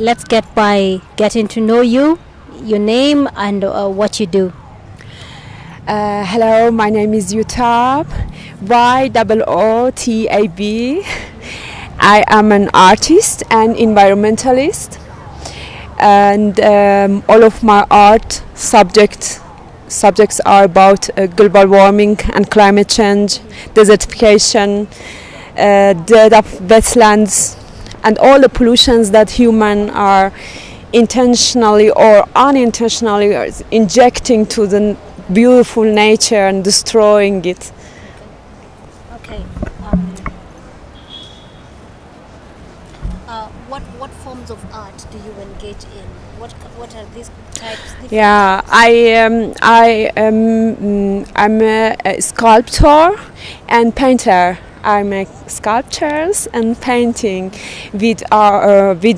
let's getting to know you, your name, and what you do. Hello, my name is Yootab, Yootab. I am an artist and environmentalist, and all of my art subjects are about global warming and climate change, desertification, death of wetlands, and all the pollutions that humans are intentionally or unintentionally injecting to the beautiful nature and destroying it. Okay. What forms of art do you engage in? What are these types? Yeah, I'm a sculptor and painter. I make sculptures and painting with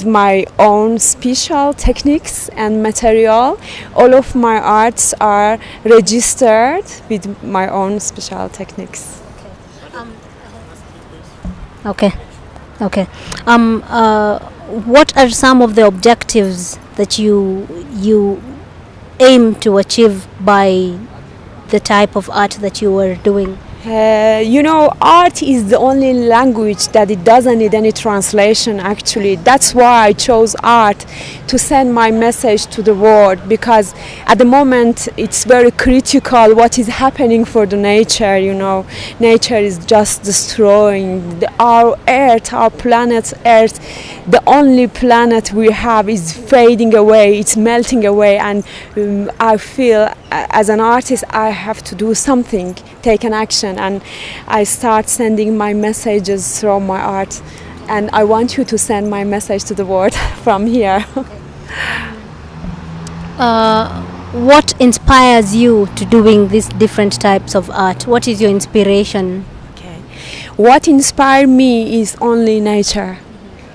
my own special techniques and material. All of my arts are registered with my own special techniques. Okay. Okay. What are some of the objectives that you aim to achieve by the type of art that you were doing? Art is the only language that it doesn't need any translation actually. That's why I chose art to send my message to the world, because at the moment it's very critical what is happening for the nature, Nature is just destroying our earth, our planet Earth. The only planet we have is fading away, it's melting away, and I feel as an artist I have to do something, take an action, and I start sending my messages through my art, and I want you to send my message to the world from here. What inspires you to doing these different types of art? What is your inspiration? Okay. What inspires me is only nature,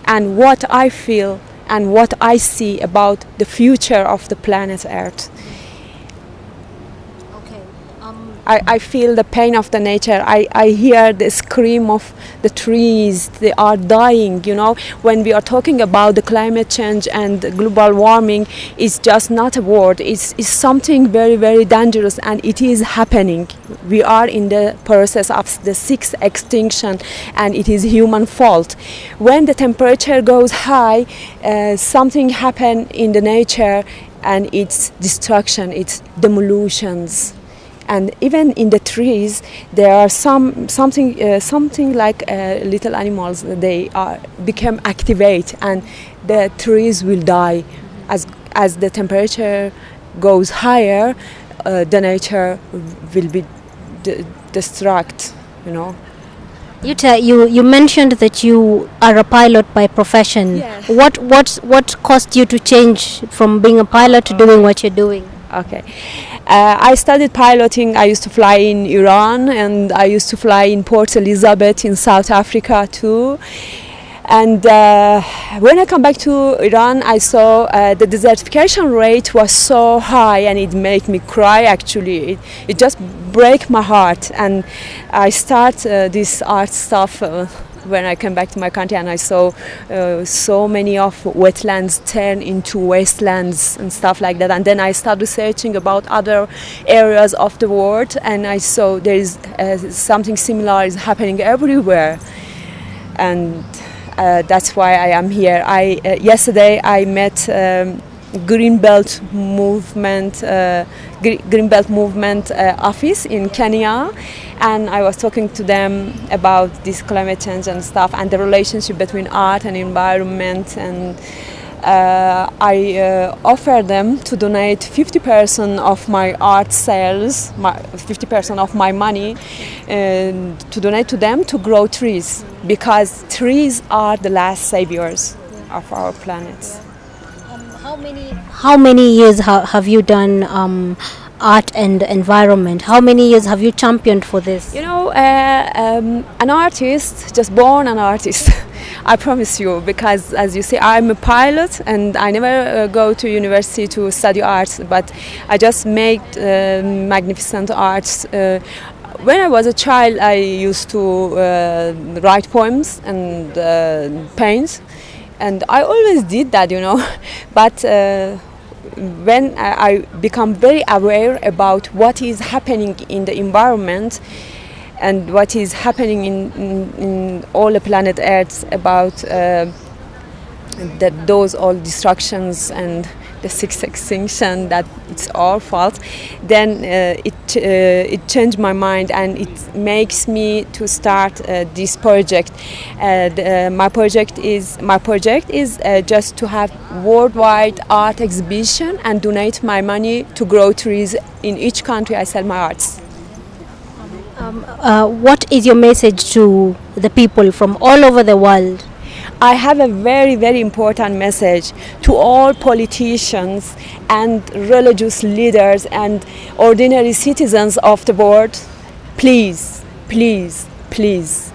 and what I feel and what I see about the future of the planet Earth. I feel the pain of the nature. I hear the scream of the trees. They are dying, When we are talking about the climate change and global warming, it's just not a word. It's something very, very dangerous, and it is happening. We are in the process of the sixth extinction, and it is human fault. When the temperature goes high, something happens in the nature, and it's destruction, it's demolitions. And even in the trees, there are something like little animals. They become activate, and the trees will die. As the temperature goes higher, the nature will be destruct. Yootab, you mentioned that you are a pilot by profession. Yes. What caused you to change from being a pilot to doing what you're doing? Okay. I studied piloting. I used to fly in Iran, and I used to fly in Port Elizabeth in South Africa too. And when I come back to Iran, I saw the desertification rate was so high, and it made me cry actually. It just break my heart, and I start this art stuff when I came back to my country, and I saw so many of wetlands turn into wastelands and stuff like that. And then I started researching about other areas of the world, and I saw there is something similar is happening everywhere. And that's why I am here. Yesterday I met Green Belt Movement office in Kenya, and I was talking to them about this climate change and stuff, and the relationship between art and environment. And I offered them to donate 50% of my art sales, 50% of my money, to donate to them to grow trees, because trees are the last saviors of our planet. How many years have you done art and environment? How many years have you championed for this? An artist, just born an artist. I promise you, because as you see, I'm a pilot, and I never go to university to study art, but I just make magnificent arts. When I was a child, I used to write poems and paint. and I always did that, you know. But when I become very aware about what is happening in the environment and what is happening in all the planet Earth, about that those all destructions and the sixth extinction, that it's our fault, then it changed my mind, and it makes me to start this project. My project is just to have worldwide art exhibition and donate my money to grow trees in each country I sell my arts. What is your message to the people from all over the world? I have a very, very important message to all politicians and religious leaders and ordinary citizens of the world. Please, please, please,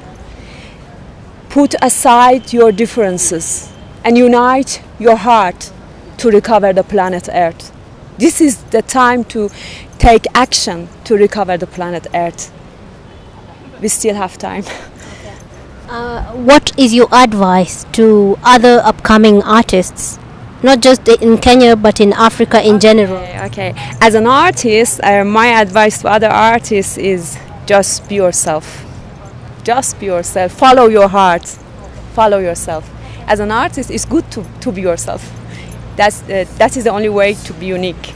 put aside your differences and unite your heart to recover the planet Earth. This is the time to take action to recover the planet Earth. We still have time. What is your advice to other upcoming artists, not just in Kenya but in Africa in general? Okay. As an artist, my advice to other artists is just be yourself. Just be yourself. Follow your heart. Follow yourself. As an artist, it's good to be yourself. That is the only way to be unique.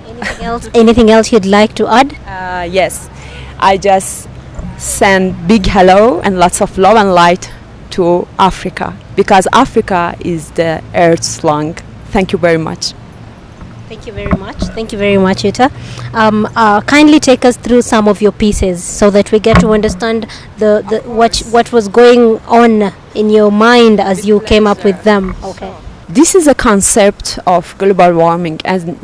Anything else? Anything else you'd like to add? Yes. I just send big hello and lots of love and light to Africa, because Africa is the Earth's lung. Thank you very much. Thank you very much. Thank you very much, Yuta. Kindly take us through some of your pieces so that we get to understand what was going on in your mind as you came up with them. Okay. This is a concept of global warming, and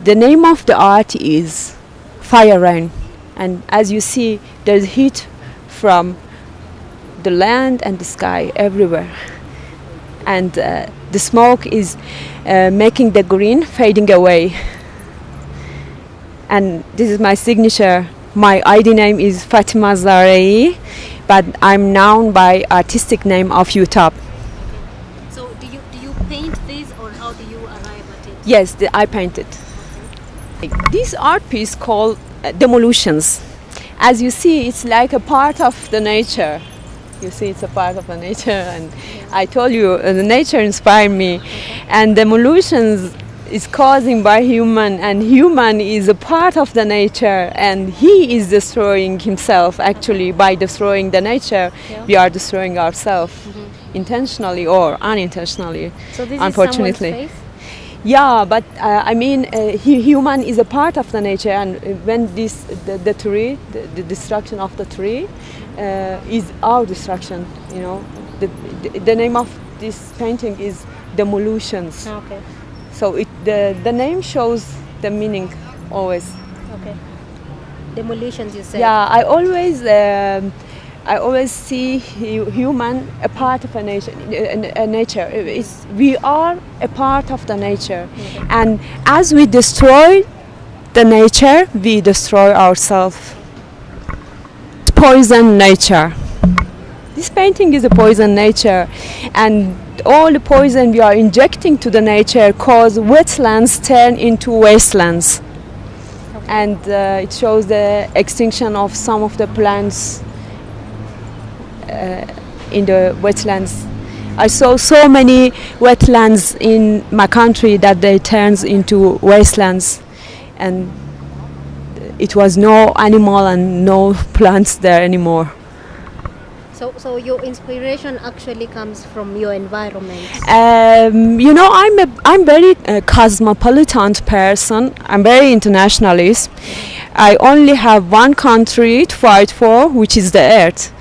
the name of the art is Fire Rain. And as you see, there's heat from the land and the sky everywhere. And the smoke is making the green fading away. And this is my signature. My ID name is Fatima Zarei, but I'm known by artistic name of Yootab. So do you paint this, or how do you arrive at it? Yes, I painted. This art piece called Demolitions. As you see, it's like a part of the nature. You see, it's a part of the nature, and I told you the nature inspired me. And Demolitions is causing by human, and human is a part of the nature, and he is destroying himself. Actually, by destroying the nature, we are destroying ourselves, intentionally or unintentionally. So this unfortunately. Is someone's face? Yeah, but I mean, human is a part of the nature, and when the tree, the destruction of the tree, is our destruction. You know, the name of this painting is Demolitions. Okay. So the name shows the meaning always. Okay. Demolitions, you said. Yeah, I always see human a part of a nature. We are a part of the nature, and as we destroy the nature, we destroy ourselves. Poison nature. This painting is a poison nature, and all the poison we are injecting to the nature cause wetlands turn into wastelands, and it shows the extinction of some of the plants in the wetlands. I saw so many wetlands in my country that they turns into wastelands, and it was no animal and no plants there anymore. So your inspiration actually comes from your environment. You know, I'm very cosmopolitan person. I'm very internationalist. I only have one country to fight for, which is the Earth.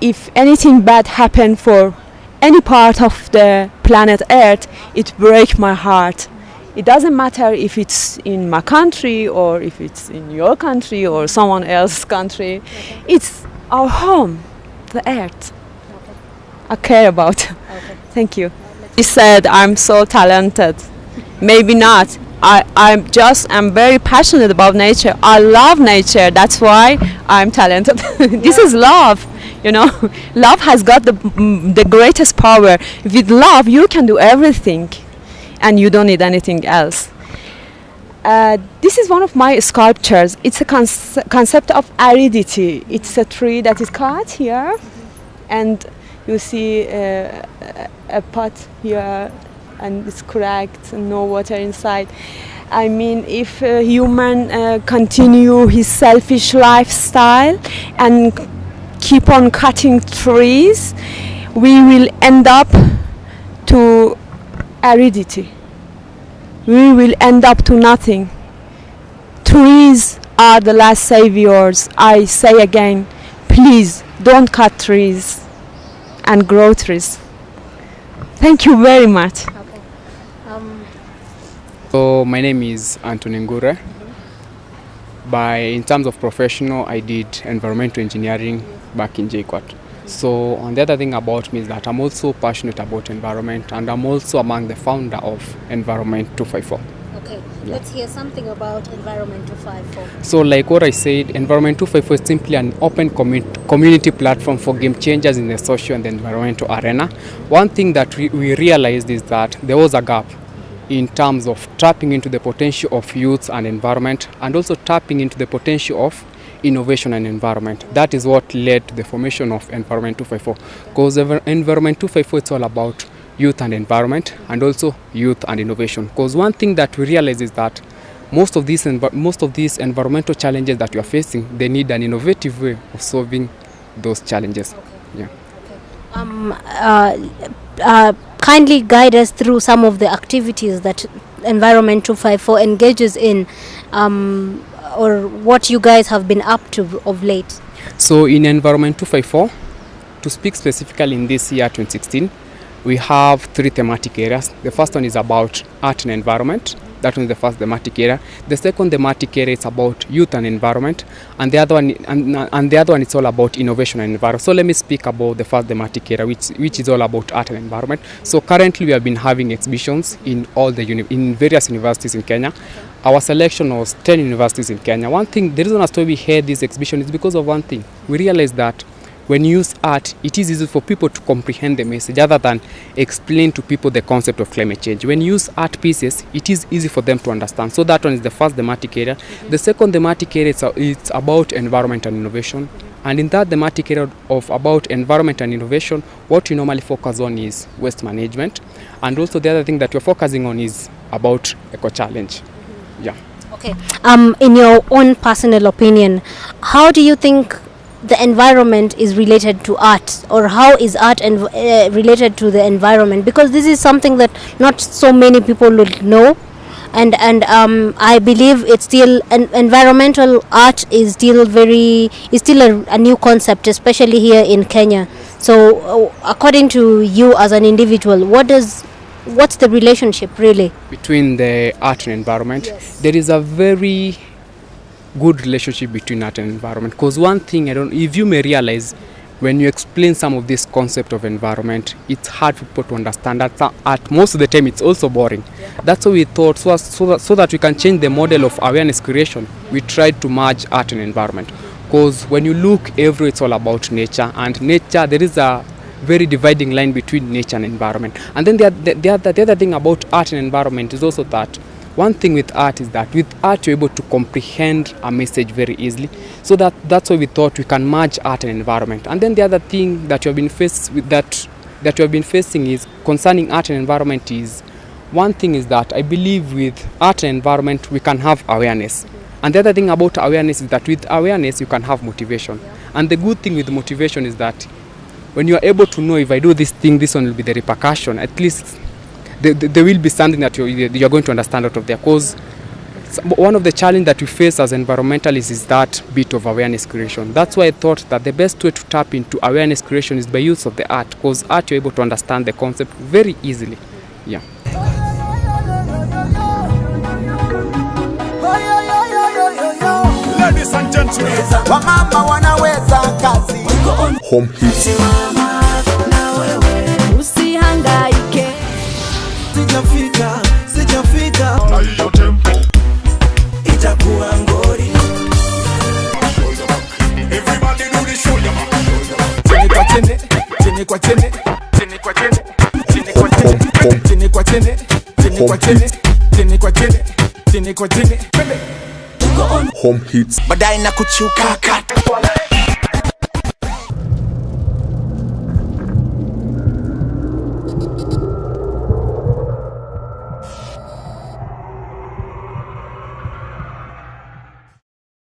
If anything bad happen for any part of the planet Earth, it breaks my heart. It doesn't matter if it's in my country or if it's in your country or someone else's country. Okay. It's our home, the Earth. Okay. I care about. Okay. Thank you. He said I'm so talented. Maybe not. I'm very passionate about nature. I love nature. That's why I'm talented. This is love. You know, love has got the greatest power. With love, you can do everything, and you don't need anything else. This is one of my sculptures. It's a concept of aridity. It's a tree that is cut here, and you see a pot here, and it's cracked and no water inside. I mean, if a human continue his selfish lifestyle and keep on cutting trees, we will end up to aridity. We will end up to nothing. Trees are the last saviors. I say again, please don't cut trees and grow trees. Thank you very much. Okay. So my name is Antony Ngure. In terms of professional, I did environmental engineering back in JKUAT. So the other thing about me is that I'm also passionate about environment, and I'm also among the founder of Environment 254. Okay, let's hear something about Environment 254. So like what I said, Environment 254 is simply an open community platform for game changers in the social and the environmental arena. One thing that we realized is that there was a gap in terms of tapping into the potential of youth and environment, and also tapping into the potential of innovation and environment. That is what led to the formation of Environment 254. Because Environment 254 is all about youth and environment, and also youth and innovation. Because one thing that we realize is that most of these environmental challenges that we are facing, they need an innovative way of solving those challenges. Okay. Yeah. Kindly guide us through some of the activities that Environment 254 engages in, or what you guys have been up to of late. So in Environment 254, to speak specifically in this year 2016, we have 3 thematic areas. The first one is about art and environment. That one is the first thematic area. The second thematic area is about youth and environment, and the other one is all about innovation and environment. So let me speak about the first thematic area, which is all about art and environment. So currently we have been having exhibitions in in various universities in Kenya. Our selection was 10 universities in Kenya. One thing, the reason as to why we had this exhibition is because of one thing. We realized that when you use art, it is easy for people to comprehend the message other than explain to people the concept of climate change. When you use art pieces, it is easy for them to understand. So that one is the first thematic area. The second thematic area is about environment and innovation. And in that thematic area of about environment and innovation, what we normally focus on is waste management. And also the other thing that we're focusing on is about eco-challenge. Yeah. Okay. In your own personal opinion, how do you think the environment is related to art, or how is art related to the environment? Because this is something that not so many people would know, and I believe it's still environmental art is still a new concept, especially here in Kenya. So according to you as an individual, what's the relationship really between the art and environment? Yes. There is a very good relationship between art and environment, because one thing if you may realize, when you explain some of this concept of environment, it's hard for people to understand. At most of the time it's also boring. That's what we thought, so that we can change the model of awareness creation. We tried to merge art and environment, because when you look everywhere, it's all about nature, and nature, there is a very dividing line between nature and environment. And then the other thing about art and environment is also that one thing with art is that with art you're able to comprehend a message very easily. So that's why we thought we can merge art and environment. And then the other thing that you have been faced with that you have been facing is concerning art and environment is, one thing is that I believe with art and environment we can have awareness. And the other thing about awareness is that with awareness you can have motivation. And the good thing with motivation is that when you are able to know, if I do this thing, this one will be the repercussion, at least there will be something that you're going to understand out of there. Because one of the challenges that we face as environmentalists is that bit of awareness creation. That's why I thought that the best way to tap into awareness creation is by use of the art, because art you're able to understand the concept very easily. Yeah. Ladies and gentlemen, wamama wanaweza kazi. Home hits. Usihangaike. Sijafika. Na hiyo tempo itakuwa ngori. Everybody do the shoulder back. kwa chini, chini kwa chini, chini kwa chini, chini kwa chini, chini kwa chini, chini kwa chini, chini kwa chini. Home hits. Badai na kuchuka kat.